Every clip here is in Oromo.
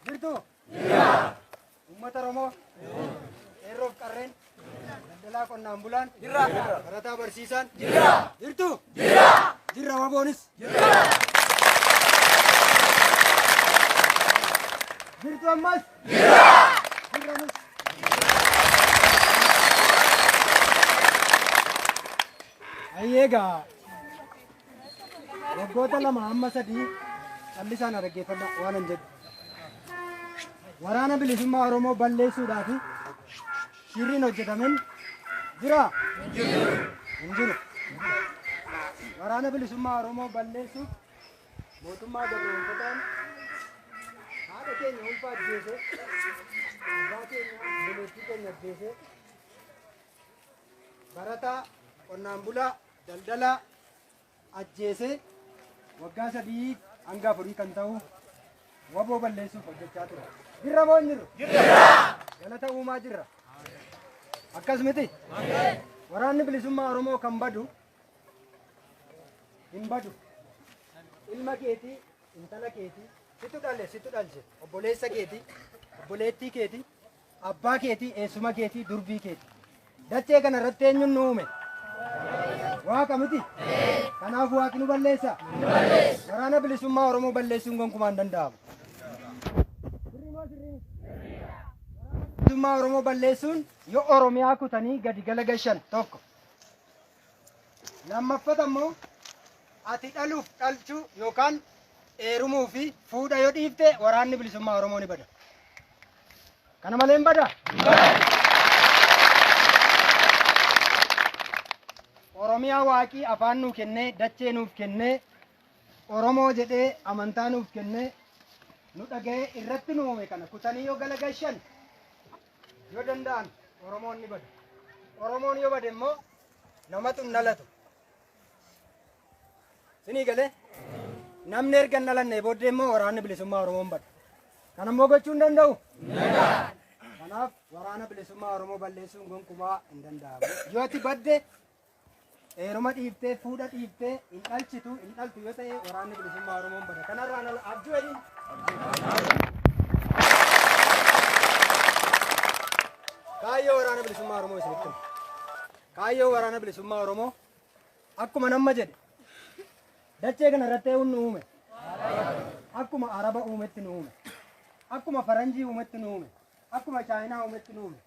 Jirtu? Jira. Ummata Oromoo? Qeerroof qarreen? Daldalaa qonnaan bulaan? Jira. Barataa barsiisaan? Jira. Jirtu? Jira. Jirra waboonis? Jira. Jirtu ammas? Jira. Jirranis? Ayyeegaa waggoota lama amma sadii callisaan dhaggeeffadha waan hin jedhu. Waraana bilisummaa Oromoo balleessuudhaaf shirriin hojjetamen jira? Hin jiru. Waraana bilisummaa Oromoo balleessuuf mootummaa gabroonfataan haadha keenya ulfaa ajjeese, abbaa keenya bineettii keenya ajjeese, barataa qonnaan bulaa daldalaa ajjeese waggaa 3 hanga 4 kan ta'u waboo balleessuuf hojjechaa ture. Jirra moo hin jirru? Jirra. Galata uumaa jirra. Akkas miti? Waraanni bilisummaa Oromoo kan badu hin badu. Ilma keetii, intala keetii, situ dhalche, obboleessa keetii, obboleettii keetii, abbaa keetii, eessuma keetii, durbii keetii. Dachee kana irratti eenyuun nu uume? Waaqa miti? Kanaaf waaqni nu balleessa? Waraana bilisummaa Oromoo balleessuun gonkumaa hin danda'amu. Bilisummaa Oromoo balleessuun yoo Oromiyaa kutanii gadi galagashan tokko. Lammaffata immoo ati dhaluuf dhalchuu yookaan eerumuu fi fuudha yoo dhiifte waraanni bilisummaa Oromoo ni bada. Kana malee hin bada? Oromiyaa waaqii afaan nuuf kennee, dachee nuuf kennee, Oromoo jedhee amantaa nuuf kennee, nu dhaga'ee irratti nu uume kana kutanii yoo galagashan yoo danda'an Oromoon ni bada. Oromoon yoo bade immoo namatu hin dhalatu. Sinii galee namni erga hin dhalannee booddee immoo waraanni bilisummaa Oromoon bada. Kana immoo gochuu hin danda'u? Kanaaf waraana bilisummaa Oromoo balleessuun gonkumaa hin danda'amu. Yoo ati badde eeruma dhiiftee, fuudha dhiiftee, hin dhalchitu, hin dhaltu yoo ta'e waraanni bilisummaa Oromoon bada. Kanarraan abjuu jedhin. Kaayyoo waraana bilisummaa Oromoo isinitti hima. Kaayyoo waraana bilisummaa Oromoo akkuma nama jedhe dachee kana irratti eenyuun nu uume? Akkuma Araba uumetti nu uume. Akkuma Faranjii uumetti nu uume. Akkuma Chaayinaa uumetti nu uume.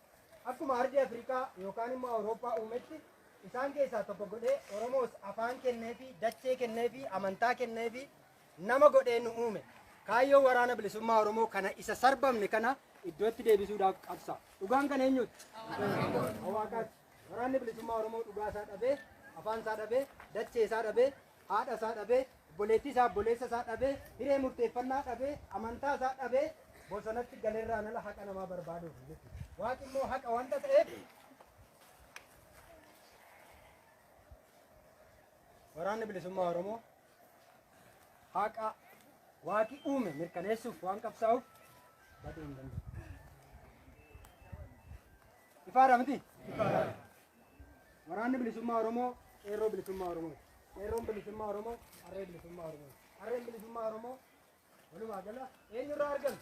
Akkuma ardii Afrikaa yookaan immoo Awurooppaa uumetti isaan keessaa tokko godhee Oromoos afaan kenneefi, dachee kenneefi, amantaa kenneefi nama godhee nu uume. Kaayyoo waraana bilisummaa Oromoo kana isa sarbamne kana iddootti deebisuudhaaf qabsa. Dhugaan kan eenyuuti? Waaqaati. Waraanni bilisummaa Oromoo dhugaa isaa dhabee, afaan isaa dhabee, dachee isaa dhabee, haadha isaa dhabee, obboleettii isaa, obboleessa isaa dhabee, hiree murteeffannaa dhabee, amantaa isaa dhabee bosonatti galeerraa nala haqa namaa barbaaduuf jechuudha. Waaqni immoo haqa wanta ta'eef waraanni bilisummaa Oromoo haqa waaqni uume mirkaneessuuf waan qabsaa'uuf baduu hin danda'u. Ifaadha miti? Waraanni bilisummaa Oromoo qeerroo bilisummaa Oromoo. Qeerroon bilisummaa Oromoo harree bilisummaa Oromoo. Harreen bilisummaa Oromoo walumaa gala eenyurraa argamu?